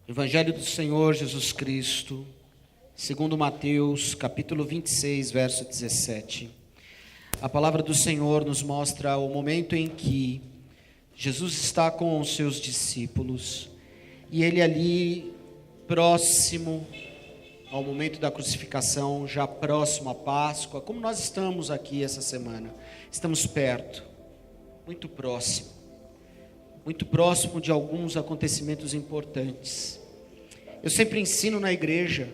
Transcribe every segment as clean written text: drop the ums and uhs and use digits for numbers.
Evangelho do Senhor Jesus Cristo, segundo Mateus, capítulo 26, verso 17. A palavra do Senhor nos mostra o momento em que Jesus está com os seus discípulos e ele ali próximo ao momento da crucificação, já próximo à Páscoa, como nós estamos aqui essa semana. Estamos perto, muito próximo de alguns acontecimentos importantes. Eu sempre ensino na igreja,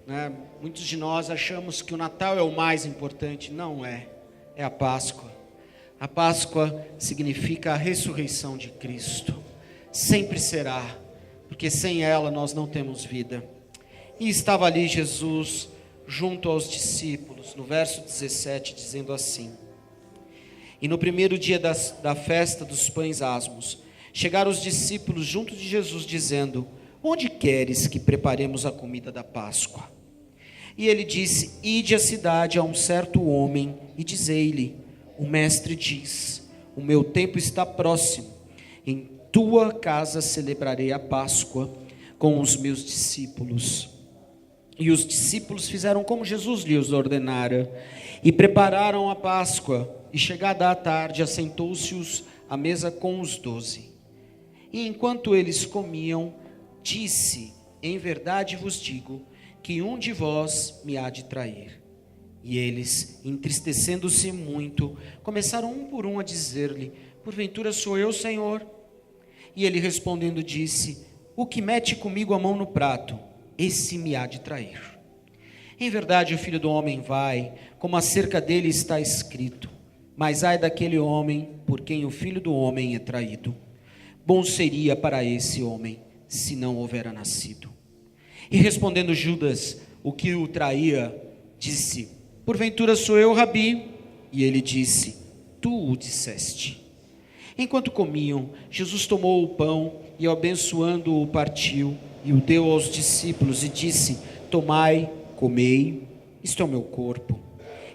né? Muitos de nós achamos que o Natal é o mais importante. Não é, é a Páscoa. A Páscoa significa a ressurreição de Cristo. Sempre será, porque sem ela nós não temos vida. E estava ali Jesus junto aos discípulos, no verso 17, dizendo assim: E no primeiro dia da festa dos pães asmos, chegaram os discípulos junto de Jesus, dizendo: Onde queres que preparemos a comida da Páscoa? E ele disse: Ide à cidade a um certo homem e dizei-lhe: O mestre diz: O meu tempo está próximo. Em tua casa celebrarei a Páscoa com os meus discípulos. E os discípulos fizeram como Jesus lhes ordenara e prepararam a Páscoa. E chegada a tarde, assentou-se à mesa com os 12. E enquanto eles comiam, disse: Em verdade vos digo que um de vós me há de trair. E eles, entristecendo-se muito, começaram um por um a dizer-lhe: Porventura sou eu, Senhor? E ele respondendo disse: O que mete comigo a mão no prato, esse me há de trair. Em verdade o Filho do Homem vai, como acerca dele está escrito. Mas ai daquele homem por quem o Filho do Homem é traído. Bom seria para esse homem se não houvera nascido. E respondendo Judas, o que o traía, disse: Porventura sou eu, Rabi? E ele disse: Tu o disseste. Enquanto comiam, Jesus tomou o pão e, abençoando-o, partiu e o deu aos discípulos e disse: Tomai, comei, isto é o meu corpo.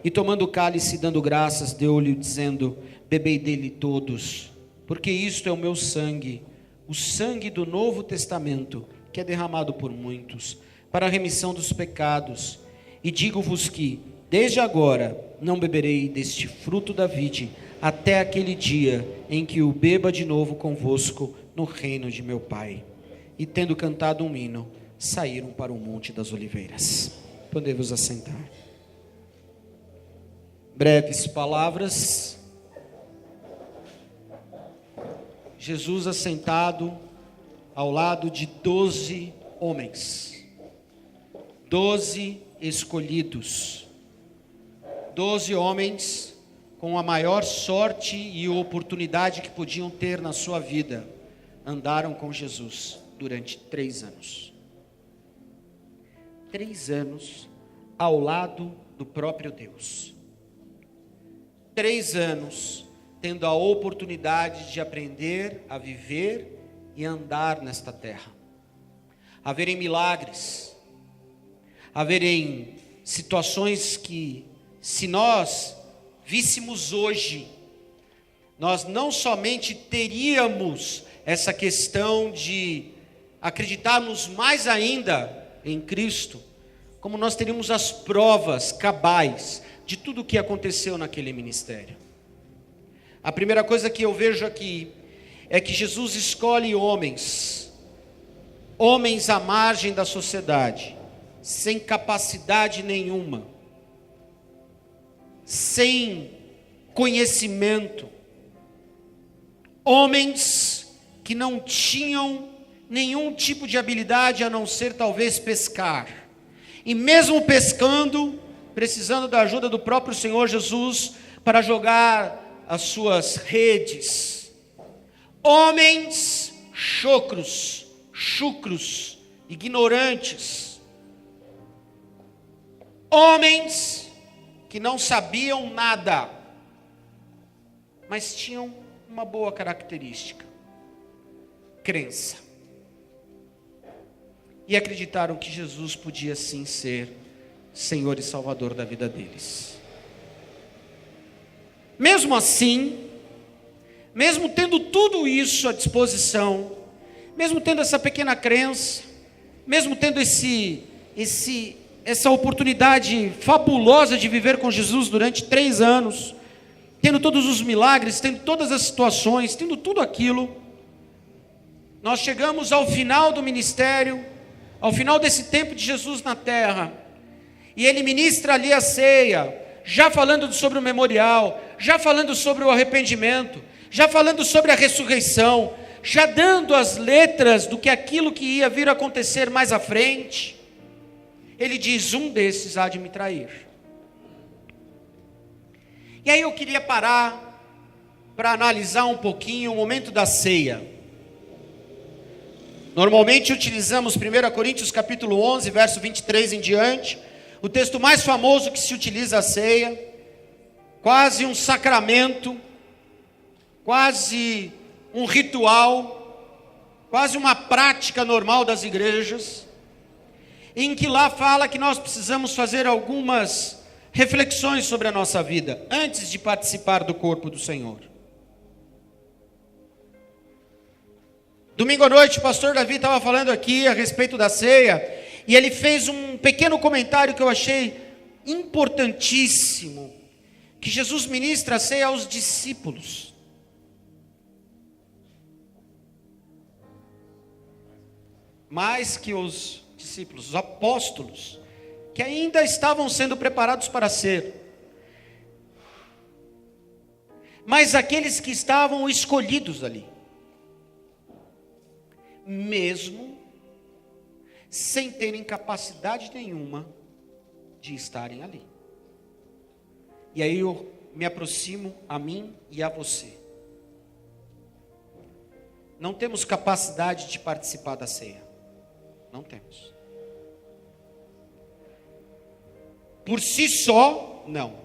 E tomando o cálice e dando graças, deu-lhe dizendo: Bebei dele todos, porque isto é o meu sangue, o sangue do Novo Testamento, que é derramado por muitos, para a remissão dos pecados. E digo-vos que, desde agora, não beberei deste fruto da vide, até aquele dia em que o beba de novo convosco no reino de meu Pai. E tendo cantado um hino, saíram para o Monte das Oliveiras. Podemos assentar. Breves palavras. Jesus assentado ao lado de 12 homens, 12 escolhidos, 12 homens com a maior sorte e oportunidade que podiam ter na sua vida, andaram com Jesus durante 3 anos. 3 anos ao lado do próprio Deus. 3 anos tendo a oportunidade de aprender a viver e andar nesta terra. Haverem milagres, haverem situações que, se nós víssemos hoje, nós não somente teríamos essa questão de acreditarmos mais ainda em Cristo, como nós teríamos as provas cabais de tudo o que aconteceu naquele ministério. A primeira coisa que eu vejo aqui é que Jesus escolhe homens à margem da sociedade, sem capacidade nenhuma, sem conhecimento, homens que não tinham nenhum tipo de habilidade a não ser talvez pescar, e mesmo pescando, precisando da ajuda do próprio Senhor Jesus para jogar as suas redes. Homens chucros, ignorantes, homens que não sabiam nada, mas tinham uma boa característica: crença. E acreditaram que Jesus podia sim ser Senhor e Salvador da vida deles. Mesmo assim, mesmo tendo tudo isso à disposição, mesmo tendo essa pequena crença, mesmo tendo essa oportunidade fabulosa de viver com Jesus durante 3 anos, tendo todos os milagres, tendo todas as situações, tendo tudo aquilo, nós chegamos ao final do ministério, ao final desse tempo de Jesus na terra, e ele ministra ali a ceia, já falando sobre o memorial, já falando sobre o arrependimento, já falando sobre a ressurreição, já dando as letras do que aquilo que ia vir a acontecer mais à frente. Ele diz: um desses há de me trair. E aí eu queria parar para analisar um pouquinho o momento da ceia. Normalmente utilizamos 1 Coríntios capítulo 11, verso 23 em diante, o texto mais famoso que se utiliza a ceia, quase um sacramento, quase um ritual, quase uma prática normal das igrejas, em que lá fala que nós precisamos fazer algumas reflexões sobre a nossa vida, antes de participar do corpo do Senhor. Domingo à noite, o pastor Davi estava falando aqui a respeito da ceia, e ele fez um pequeno comentário que eu achei importantíssimo, que Jesus ministra a ceia aos discípulos. Mais que os discípulos, os apóstolos, que ainda estavam sendo preparados para ser, mas aqueles que estavam escolhidos ali, mesmo sem terem capacidade nenhuma de estarem ali. E aí eu me aproximo a mim e a você. Não temos capacidade de participar da ceia. Não temos. Por si só, não.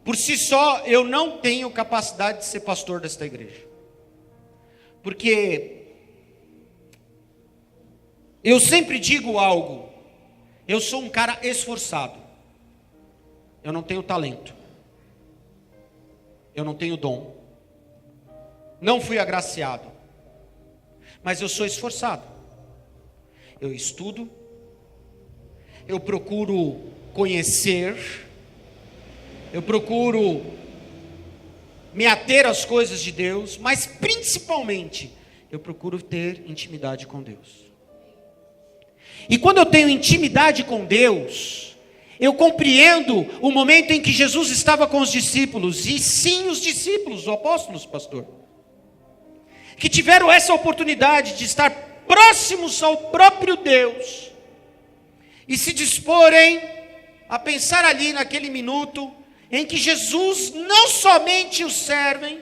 Por si só, eu não tenho capacidade de ser pastor desta igreja. Porque eu sempre digo algo: eu sou um cara esforçado. Eu não tenho talento. Eu não tenho dom. Não fui agraciado. Mas eu sou esforçado. Eu estudo. Eu procuro conhecer. Eu procuro me ater às coisas de Deus. Mas principalmente, eu procuro ter intimidade com Deus. E quando eu tenho intimidade com Deus, eu compreendo o momento em que Jesus estava com os discípulos, e sim os discípulos, os apóstolos, pastor, que tiveram essa oportunidade de estar próximos ao próprio Deus, e se disporem a pensar ali naquele minuto, em que Jesus não somente os serve,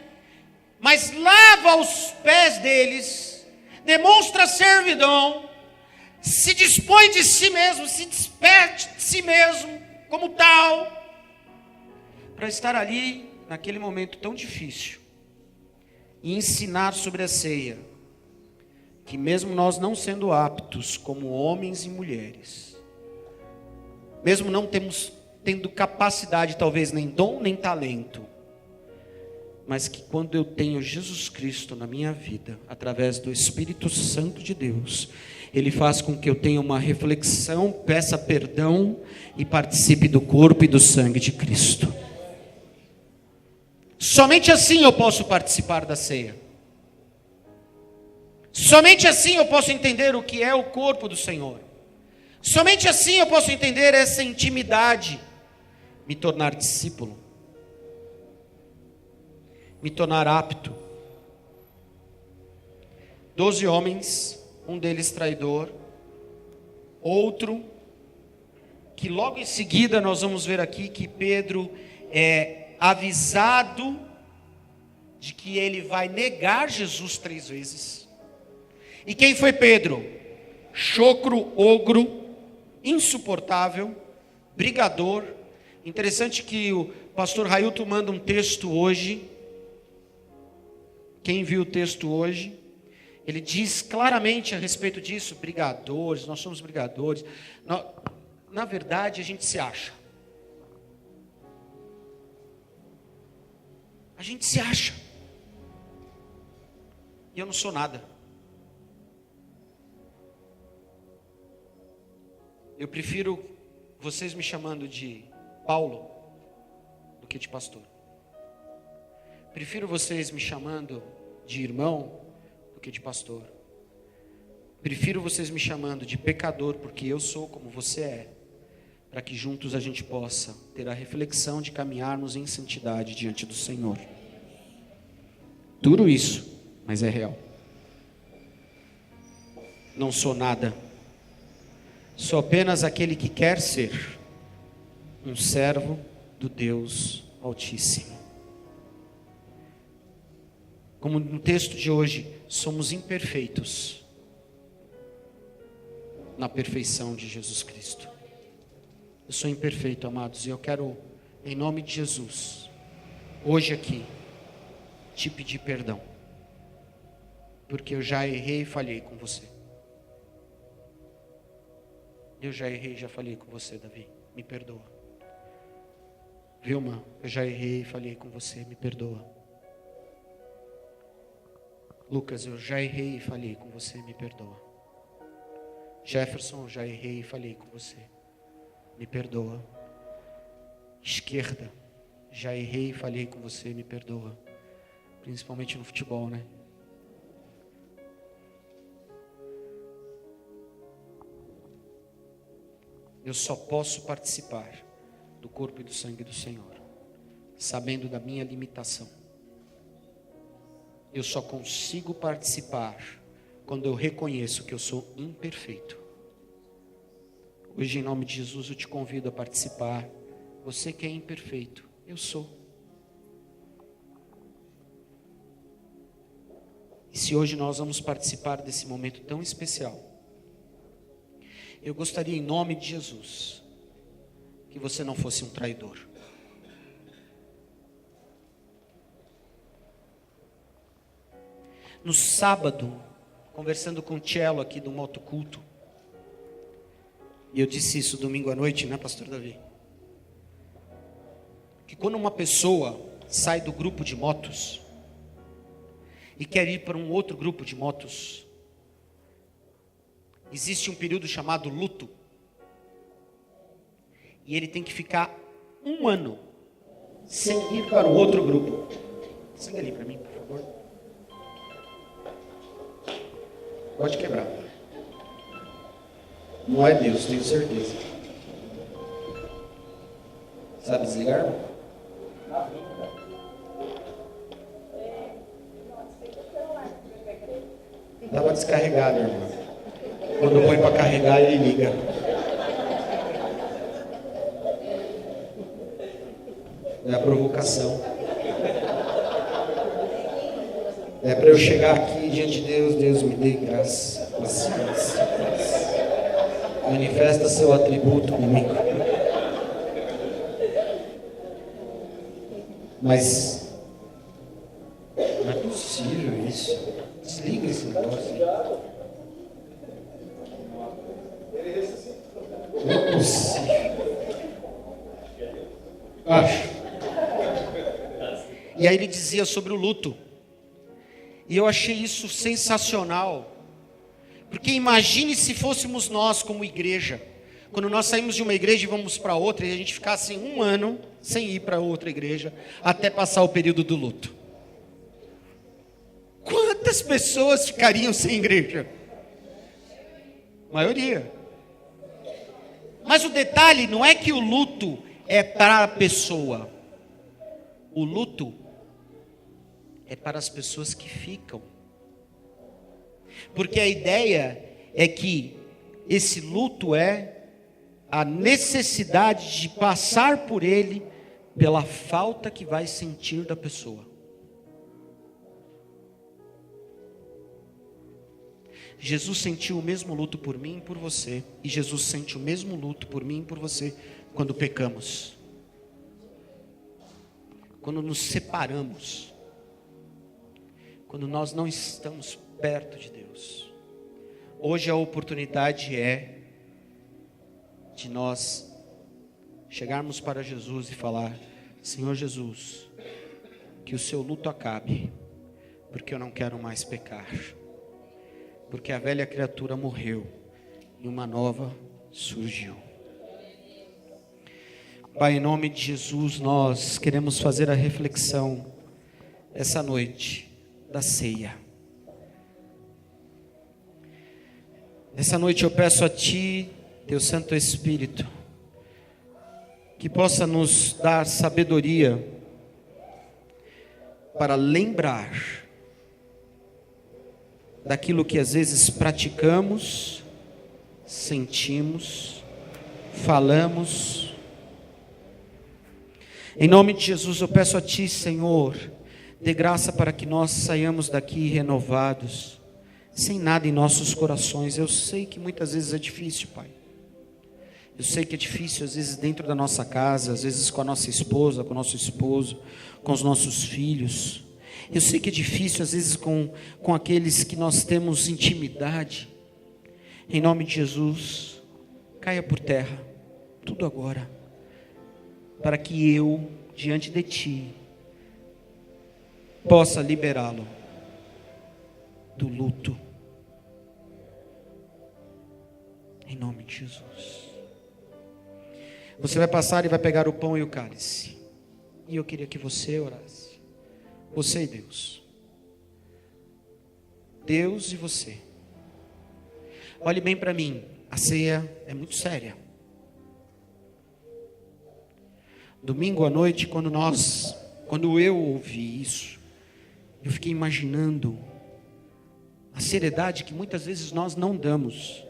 mas lava os pés deles, demonstra servidão, se dispõe de si mesmo, se despede de si mesmo como tal, para estar ali naquele momento tão difícil e ensinar sobre a ceia, que mesmo nós não sendo aptos como homens e mulheres, mesmo não tendo capacidade, talvez nem dom nem talento, mas que quando eu tenho Jesus Cristo na minha vida, através do Espírito Santo de Deus, Ele faz com que eu tenha uma reflexão, peça perdão e participe do corpo e do sangue de Cristo. Somente assim eu posso participar da ceia. Somente assim eu posso entender o que é o corpo do Senhor. Somente assim eu posso entender essa intimidade, me tornar discípulo, me tornar apto. 12 homens, um deles traidor, outro, que logo em seguida nós vamos ver aqui que Pedro é avisado de que ele vai negar Jesus 3 vezes. E quem foi Pedro? Chocro, ogro, insuportável, brigador. Interessante que o pastor Railton manda um texto hoje. Quem viu o texto hoje, ele diz claramente a respeito disso: brigadores, nós somos brigadores. Na verdade, a gente se acha. A gente se acha. E eu não sou nada. Eu prefiro vocês me chamando de Paulo do que de pastor. Prefiro vocês me chamando de irmão do que de pastor. Prefiro vocês me chamando de pecador, porque eu sou como você é, para que juntos a gente possa ter a reflexão de caminharmos em santidade diante do Senhor. Duro isso, mas é real. Não sou nada. Sou apenas aquele que quer ser um servo do Deus Altíssimo. Como no texto de hoje, somos imperfeitos na perfeição de Jesus Cristo. Eu sou imperfeito, amados, e eu quero, em nome de Jesus, hoje aqui, te pedir perdão, porque eu já errei e falhei com você. Eu já errei e já falhei com você, Davi, me perdoa. Vilma, eu já errei e falhei com você, me perdoa. Lucas, eu já errei e falhei com você, me perdoa. Jefferson, eu já errei e falhei com você, me perdoa. Esquerda, já errei e falhei com você, me perdoa. Principalmente no futebol, né? Eu só posso participar do corpo e do sangue do Senhor, sabendo da minha limitação. Eu só consigo participar quando eu reconheço que eu sou imperfeito. Hoje, em nome de Jesus, eu te convido a participar. Você que é imperfeito, eu sou. E se hoje nós vamos participar desse momento tão especial, eu gostaria, em nome de Jesus, que você não fosse um traidor. No sábado, conversando com o Cello aqui do Motoculto, e eu disse isso domingo à noite, né, pastor Davi? Que quando uma pessoa sai do grupo de motos e quer ir para um outro grupo de motos, existe um período chamado luto. E ele tem que ficar 1 ano sem ir para o outro grupo. Siga ali para mim, por favor. Pode quebrar. Não é Deus, tenho certeza. Sabe desligar? Estava descarregado, irmão. Quando põe para carregar, ele liga. É a provocação. É para eu chegar aqui diante de Deus. Deus me dê graça, paciência. Manifesta seu atributo comigo. Mas não é possível isso. Desliga esse negócio. Não é possível. Acho. E aí ele dizia sobre o luto. E eu achei isso sensacional. Porque imagine se fôssemos nós como igreja. Quando nós saímos de uma igreja e vamos para outra, e a gente ficasse 1 ano sem ir para outra igreja, até passar o período do luto. Quantas pessoas ficariam sem igreja? A maioria. Mas o detalhe não é que o luto é para a pessoa. O luto é para as pessoas que ficam. Porque a ideia é que esse luto é a necessidade de passar por ele pela falta que vai sentir da pessoa. Jesus sentiu o mesmo luto por mim e por você. E Jesus sente o mesmo luto por mim e por você quando pecamos. Quando nos separamos. Quando nós não estamos perto de Deus. Hoje a oportunidade é de nós chegarmos para Jesus e falar: Senhor Jesus, que o seu luto acabe, porque eu não quero mais pecar. Porque a velha criatura morreu e uma nova surgiu. Pai, em nome de Jesus, nós queremos fazer a reflexão essa noite da ceia. Essa noite eu peço a Ti, Teu Santo Espírito, que possa nos dar sabedoria para lembrar daquilo que às vezes praticamos, sentimos, falamos. Em nome de Jesus eu peço a Ti, Senhor, dê graça para que nós saiamos daqui renovados, sem nada em nossos corações. Eu sei que muitas vezes é difícil, Pai. Eu sei que é difícil às vezes dentro da nossa casa, às vezes com a nossa esposa, com o nosso esposo, com os nossos filhos. Eu sei que é difícil às vezes com aqueles que nós temos intimidade. Em nome de Jesus, caia por terra, tudo agora, para que eu, diante de Ti, possa liberá-lo do luto. Em nome de Jesus. Você vai passar e vai pegar o pão e o cálice. E eu queria que você orasse. Você e Deus. Deus e você. Olhe bem para mim. A ceia é muito séria. Domingo à noite, quando eu ouvi isso, eu fiquei imaginando a seriedade que muitas vezes nós não damos.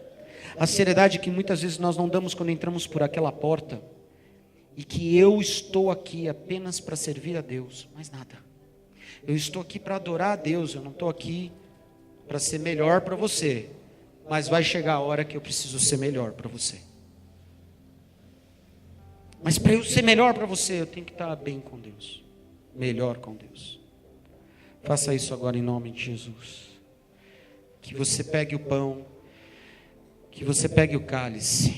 A seriedade que muitas vezes nós não damos quando entramos por aquela porta. E que eu estou aqui apenas para servir a Deus, mais nada. Eu estou aqui para adorar a Deus, eu não estou aqui para ser melhor para você. Mas vai chegar a hora que eu preciso ser melhor para você. Mas para eu ser melhor para você, eu tenho que estar bem com Deus. Melhor com Deus. Faça isso agora em nome de Jesus. Que você pegue o pão, que você pegue o cálice,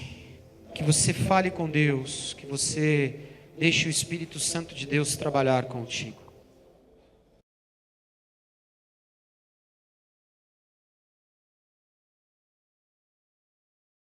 que você fale com Deus, que você deixe o Espírito Santo de Deus trabalhar contigo.